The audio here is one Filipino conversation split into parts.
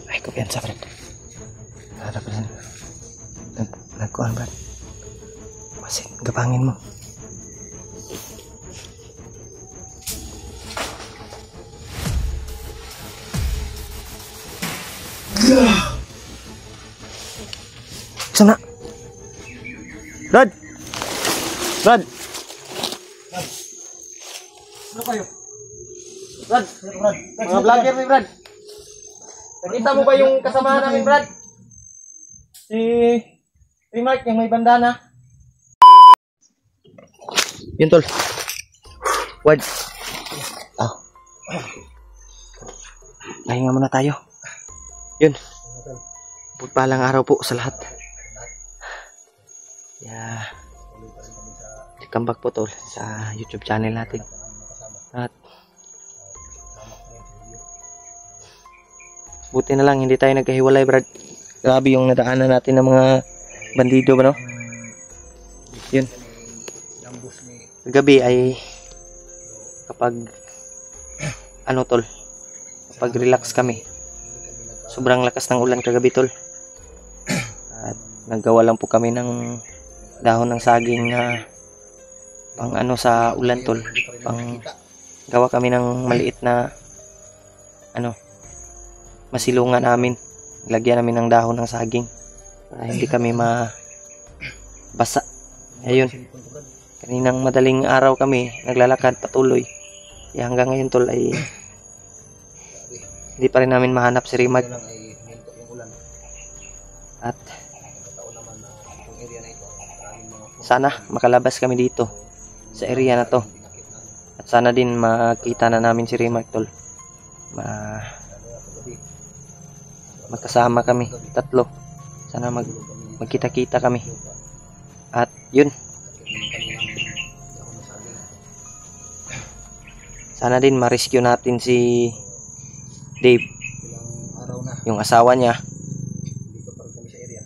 Ay, kumpiyansa, Brad. Harap rin. Nagkuhan, Brad. Masin, gapangin mo. Sana. Brad! Brad! Ano kayo? Brad! Mga vlogger ni Brad! Nakita mo ba yung kasamahan namin, Brad? Si Mark, yung may bandana. Yun, tol. Wad. Ah. Pahinga muna tayo. Yun. Pagpalang araw po sa lahat. Yeah. Welcome back po, tol, sa YouTube channel natin. At buti na lang hindi tayo nagkahiwalay, Brad. Grabe yung nadaanan natin ng mga bandido ba, no? Yun. Gabi ay kapag ano, tol, kapag relax kami, sobrang lakas ng ulan kagabi, tol, at naggawa lang po kami ng dahon ng saging na pang ano sa ulan, tol. Pang gawa kami ng maliit na ano, masilungan namin. Lagyan namin ng dahon ng saging para hindi kami mabasa. Ayun. Kaninang madaling araw kami naglalakad patuloy. Kaya hanggang ngayon, tol, ay hindi pa rin namin mahanap si Rimark. At sana makalabas kami dito sa area na to. At sana din makita na namin si Rimark, tol. Magkasama kami tatlo. Sana magkita-kita kami. At yun, sana din ma-rescue natin si Dave, yung asawa niya.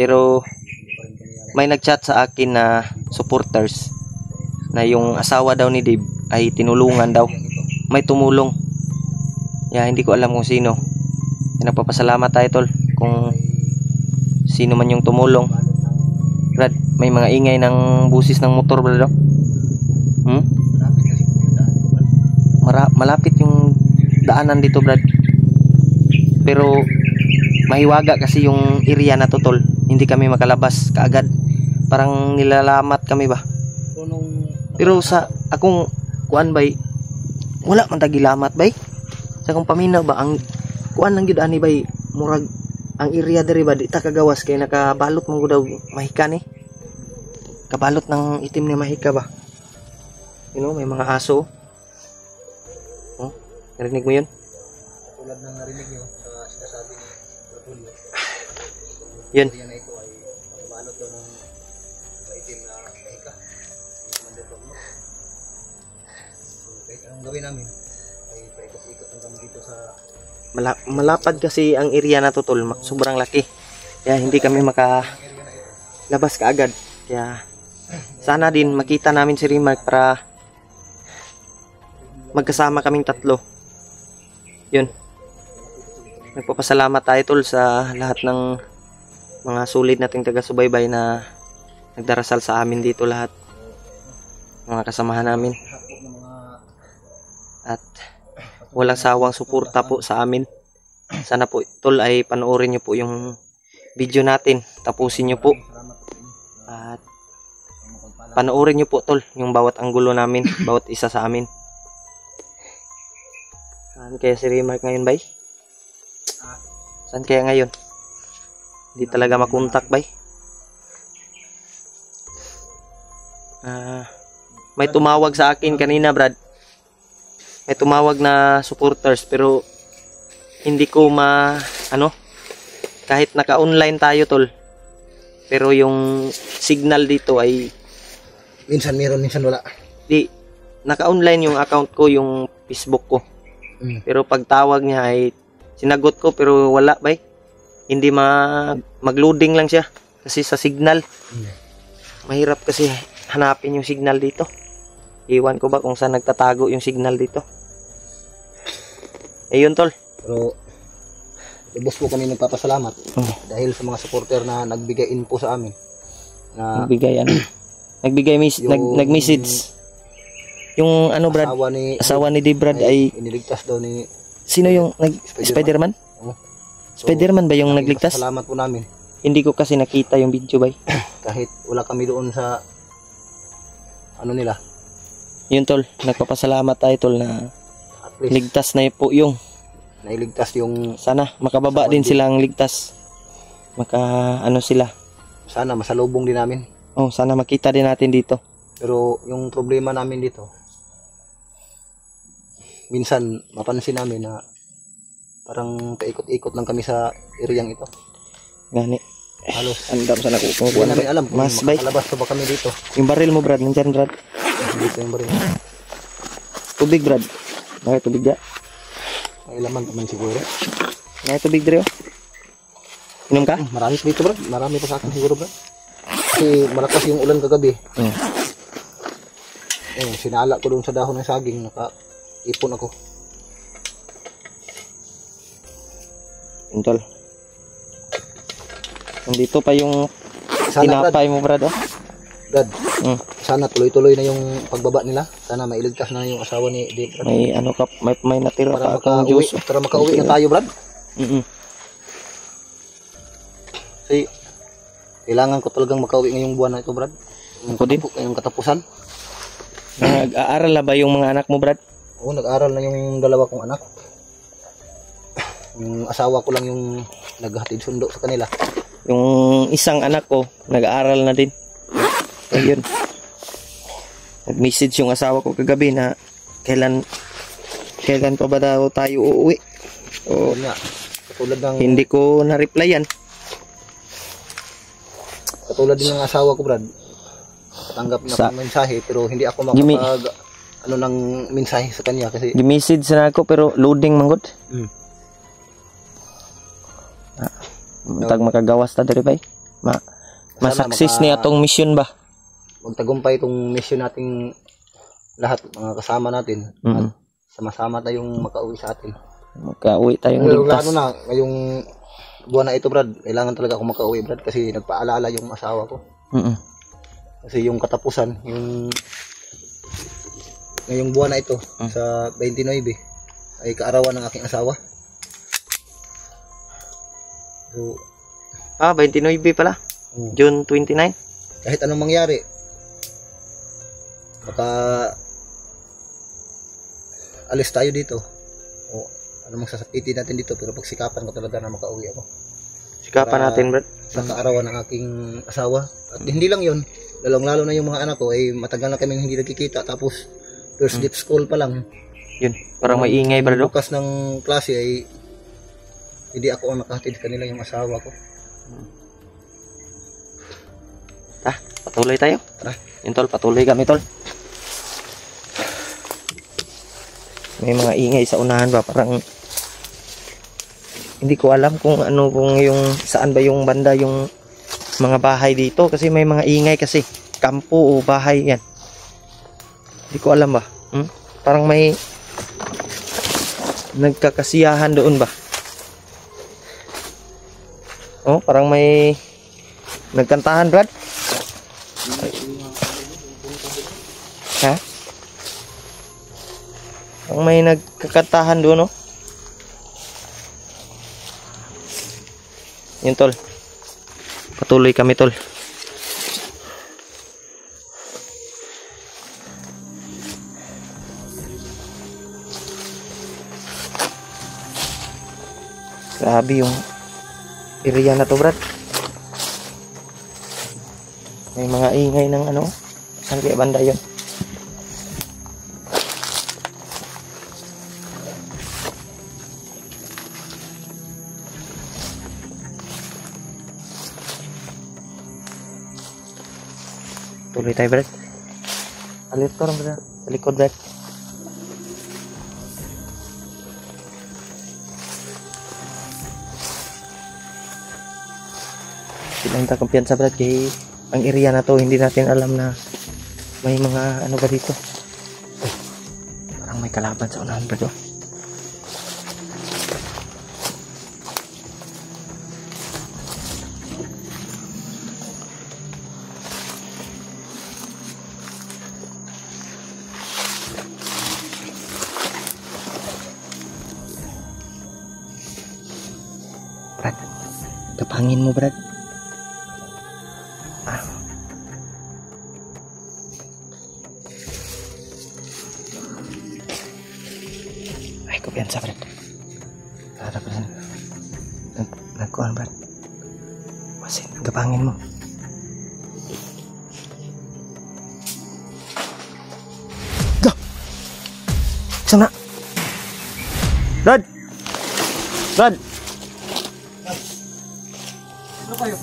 Pero may nagchat sa akin na supporters na yung asawa daw ni Dave ay tinulungan daw. May tumulong. Hindi ko alam kung sino. Nagpapasalamat tayo, tol, kung sino man yung tumulong. Brad, may mga ingay ng busis ng motor, Brad. Malapit yung daanan dito, Brad. Pero mahiwaga kasi yung area na to, tol. Hindi kami makalabas kaagad. Parang nilalamat kami ba. Pero sa akong kuan bay, wala man tagilamat bay. Sa akong paminaw ba, ang kuan lang gyud ani bay, murag ang area diri ba di ta kagawas kay nakabalot man gud daw mahika ni. Kabalot ng itim ni mahika ba. You know, may mga aso. Oh, narinig mo 'yun? Tulad ng narinig niyo sa sinasabi ni Bertulio. Yun. Area na ito ay balot daw ng itim na mahika. Commander Tomno. So, kahit anong gawin namin ay paikot-ikot lang kami dito sa malapad kasi ang area na to, tol. Sobrang laki. Kaya hindi kami makalabas kaagad. Kaya sana din makita namin si Rimark para magkasama kaming tatlo. Yun. Nagpapasalamat tayo, tol, sa lahat ng mga sulit nating taga-subaybay na nagdarasal sa amin dito lahat. Mga kasamahan namin. At walang sawang suporta po sa amin. Sana po, tol, ay panoorin nyo po yung video natin. Tapusin nyo po. At panoorin nyo po, tol, yung bawat anggulo namin. Bawat isa sa amin. Saan kaya si Rimark ngayon, bay? Saan kaya ngayon? Hindi talaga makontak, bay. May tumawag sa akin kanina, Brad. May tumawag na supporters pero hindi ko kahit naka-online tayo, tol, pero yung signal dito ay minsan meron, minsan wala. Di naka-online yung account ko, yung Facebook ko. Pero pag tawag niya ay sinagot ko pero wala, bay. Hindi mag-loading lang siya kasi sa signal. Mahirap kasi hanapin yung signal dito. Iwan ko ba kung saan nagtatago yung signal dito. Ayun, tol. Pero lubos po kami nagpapasalamat Oh. dahil sa mga supporter na nagbigay info sa amin na Nagbigay ano? Nag-message. Yung ano Brad, asawa ni Brad ay iniligtas daw ni sino yung Spider-Man? Oh. Spider-Man ba yung nagligtas? Salamat po namin. Hindi ko kasi nakita yung video bay. Kahit wala kami doon sa ano nila. Yun tol, nagpapasalamat tayo tol na At least ligtas na po yung nailigtas yung sana makababa din silang ligtas. Ano sila. sana masalubong din namin. Oh, sana makita din natin dito. Pero yung problema namin dito, minsan mapansin namin na parang paikot-ikot lang kami sa areang ito. Gani. Halos Andam sana ko hindi kung namin alam kung mas bay. makalabas pa ba kami dito. Yung baril mo Brad, nandiyan Brad. Dito yung baril. Tubig Brad. May tubig ya. May laman naman siguro. May tubig dire. Inom ka? Marami pa dito bro. Marami pa sa akin siguro bro. Kasi malakas yung ulan kagabi. Sinala ko doon sa dahon ng saging. Naka-ipon ako. Tol. Nandito pa yung Sana Brad, tinapay mo Brad oh. Brad, sana tuloy-tuloy na yung pagbaba nila. Sana mailigtas na yung asawa ni Dave. May ano ka, may natira Para pa akong makauwi, juice. para makauwi na tayo Brad. Kasi kailangan ko talagang makauwi ngayong buwan na ito Brad. Ako din. Yung katapusan. Nag-aaral na ba yung mga anak mo Brad? Oo, nag-aral na yung dalawa kong anak. Yung asawa ko lang yung naghatid sundo sa kanila. Yung isang anak ko, nag-aaral na din. Ayun. Nag-message yung asawa ko kagabi na kailan pa ba daw tayo uuwi. O, Yun nga, katulad ng hindi ko na-replyan. katulad din ng asawa ko Brad. Tanggap na Sa- akong mensahe pero hindi ako Gimi- makapag ano ng mensahe sa kanya kasi Gi-message na ako pero loading manggod. Tag makagawas ta diri bay. Ma-success ni atong mission ba? magtagumpay itong mission nating lahat mga kasama natin at sama-sama tayong makauwi sa atin. Makauwi tayong Pero ligtas. ano na, ngayong buwan na ito Brad, kailangan talaga ako makauwi Brad kasi nagpaalala yung asawa ko. Kasi yung katapusan, yung ngayong buwan na ito sa 29 ay kaarawan ng aking asawa. So, 29 pala. June 29. kahit anong mangyari, baka alis tayo dito o ano mang sasakitin natin dito pero pagsikapan ko talaga na makauwi ako. Sikapan Para- natin, Brad. Sa kaarawan ng aking asawa. At hindi lang yun, lalong-lalo na yung mga anak ko ay matagal na kaming hindi nagkikita tapos first day of school pa lang. Yun. Parang may ingay, Brad. oh. Bukas ng klase ay hindi ako ang nakahatid sa kanila, yung asawa ko. Patuloy tayo. Tara. Yun, tol. Patuloy kami, tol. May mga ingay sa unahan ba? Parang hindi ko alam kung ano, kung yung saan ba yung banda yung mga bahay dito. Kasi may mga ingay kasi. Kampo o bahay yan. Hindi ko alam ba? Parang may nagkakasiyahan doon ba? Oh, parang may nagkantahan, Brad. Ha? Parang may nagkakantahan doon, oh. Yun, tol. Patuloy kami, tol. Grabe yung area na to, Brad. May mga ingay ng ano. Saan kaya banda yun? Tuloy tayo, Brad. Alit ko lang, Brad. Sa likod, Brad. Silang kumpiyansa, Brad, kay ang area na to hindi natin alam na may mga ano ba dito. Parang may kalaban sa unahan, Brad. Brad, tapangin mo, Brad. Ah. Ay, kumpiyansa, Brad. Harap na. Nagkuhan, Brad. Masin, tapangin mo. Go! Sana. Brad! Brad! Ano kayo?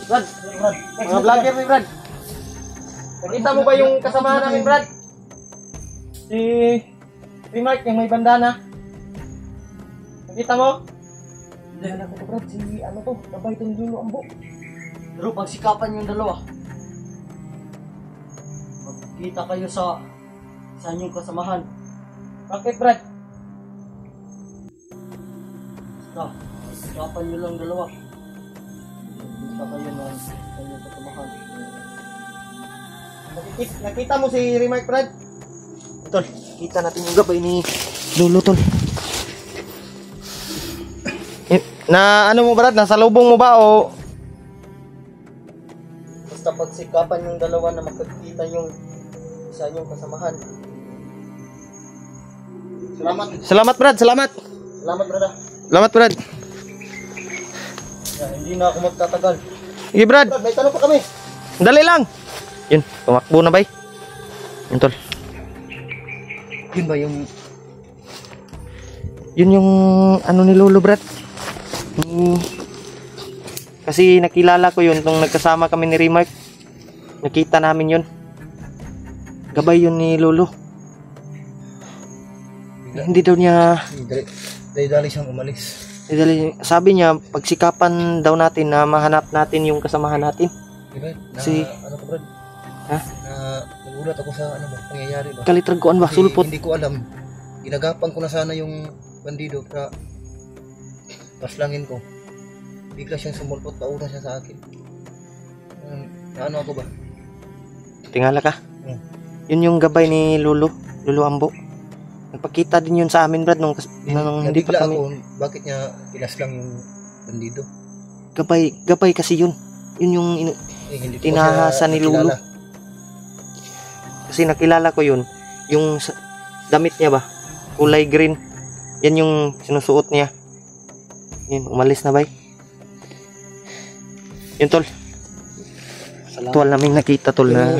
Brad! Mga vlogger ni Brad! Nakita mo ba yung kasamahan namin, Brad? Si Mark, yung may bandana. Nakita mo? Hindi, anak ko Brad, si ano to, gabay itong Lolo Ambo. Pero pagsikapan yung dalawa. Magkita kayo sa inyong kasamahan. Bakit, Brad? Basta, pagsikapan nyo lang dalawa. Magkita kayo ng inyong kasamahan. Nakita mo si Remark, Brad? Tol, kita natin yung gabay ni Lolo, Tol. Na ano mo, Brad? Nasa lubong mo ba o... Basta pagsikapan yung dalawa na magkakita yung sa inyong kasamahan. Salamat. Salamat, Brad. Salamat. Salamat, brada. Salamat, Brad. Hindi na ako magtatagal. Sige, Brad. Brad, may tanong pa kami. Dali lang. Yun, tumakbo na, bay. Yun, Tol. Yun ba yung... Yun yung ano ni Lolo, Brad. Kasi nakilala ko yun nung nagkasama kami ni Remark. Nakita namin yun. Gabay yun ni Lolo. Hindi daw niya... Dali siyang umalis. Sabi niya, pagsikapan daw natin na mahanap natin yung kasamahan natin. Diba? Ano ko, Brad? Ha? Nagulat ako sa ano ba, pangyayari ba? Kalitraguan ba? Sulpot. Hindi ko alam. Ginagapan ko na sana yung bandido para paslangin ko. Bigla siyang sumulpot, pauna siya sa akin. Ano ako ba? Tingala ka? Hmm. Yun yung gabay ni Lolo Ambo. Nagpakita din yun sa amin, Brad, nung hindi pa kami. Ako, bakit niya pinaslang yung bandido? Gabay kasi yun. Yun yung Hindi ko tinahasa siya ni Lolo. nakilala. Kasi nakilala ko yun. Yung damit niya ba? Kulay green. Yan yung sinusuot niya. Yun, umalis na, bay. Yun, Tol. Salamat. Tuwal namin nakita, Tol, na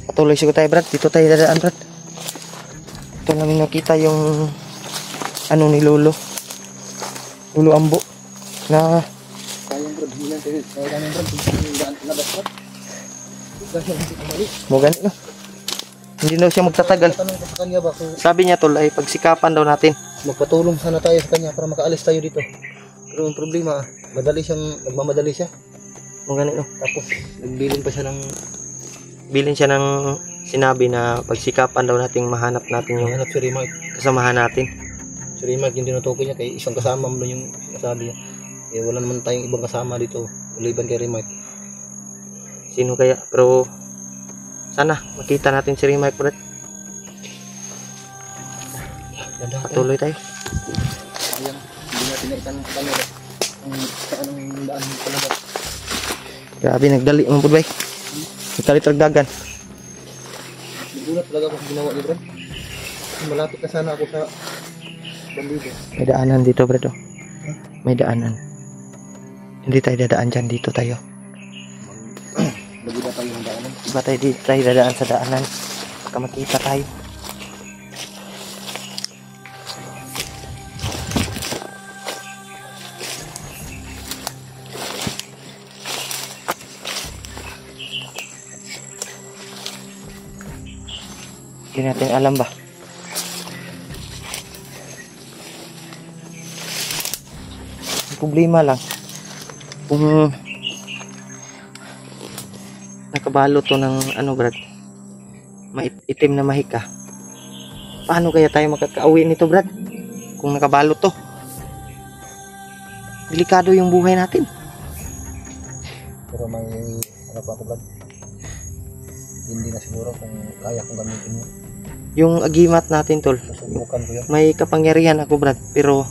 patuloy siguro tayo, Brad. Dito tayo dadaan, Brad. Tuwal namin nakita yung ano ni Lolo Ambo na Kayang Brad, hindi lang kayo. Kayang Brad, hindi lang labas Brad. Bigla siya hindi umalis. mo ganit, no? Hindi daw siya magtatagal. Tanong ko sa kanya ba kung Sabi niya, Tol, ay pagsikapan daw natin. magpatulong sana tayo sa kanya para makaalis tayo dito. Pero ang problema, nagmamadali siya. Mo ganit, no? Tapos, nagbilin pa siya ng Bilin siya ng sinabi na pagsikapan daw nating mahanap natin yung hanap si Remark. kasamahan natin. Si Remark yung tinutukoy niya kay isang kasama mo yung sinasabi niya. Eh, wala naman tayong ibang kasama dito. Maliban kay Remark. Sino kaya? Pero sana makita natin si Remark, Brad. Patuloy tayo. Ayan, hindi natin naitanong sa kanya. Sa anong daan talaga. Grabe, nagdali mo po, bay. Nagkalitragdagan. Nagulat talaga ako sa ginawa ni Brad. Malapit na sana ako sa bandido. May daanan dito, Brad. Oh. May daanan. Hindi tayo dadaan dyan. Dito tayo. Nagula tayo ng daanan. Diba tayo dito tayo dadaan sa daanan? Baka makita tayo. Hindi natin alam ba? Ang problema lang kung nakabalo to ng ano, Brad, maitim na mahika, paano kaya tayo makakauwi nito, Brad? Kung nakabalo to, delikado yung buhay natin. Pero may ano pa ako Brad. Hindi na siguro kung kaya kong gamitin mo. Yung agimat natin, Tol, Susubukan ko yun. may kapangyarihan ako, Brad, pero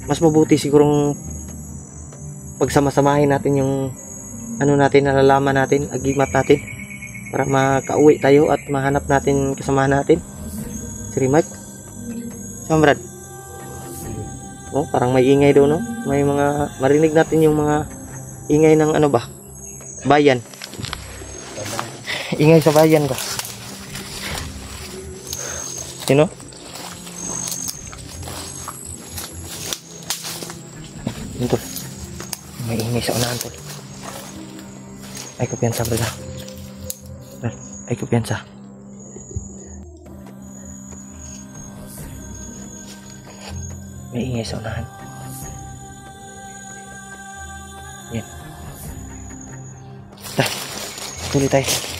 mas mabuti sigurong pagsama-samahin natin yung ano natin, nalalaman natin, agimat natin para makauwi tayo at mahanap natin kasamahan natin si Rimark. Saan Brad? Oh, parang may ingay daw, no? May mga marinig natin yung mga ingay ng ano ba? Bayan. Ingay sa bayan ba? Sino? Tol. May ingay sa unahan, tol. Ay kumpiyansa, brother. Ay kumpiyansa. May ingay sa unahan. Yan. Tuloy tayo.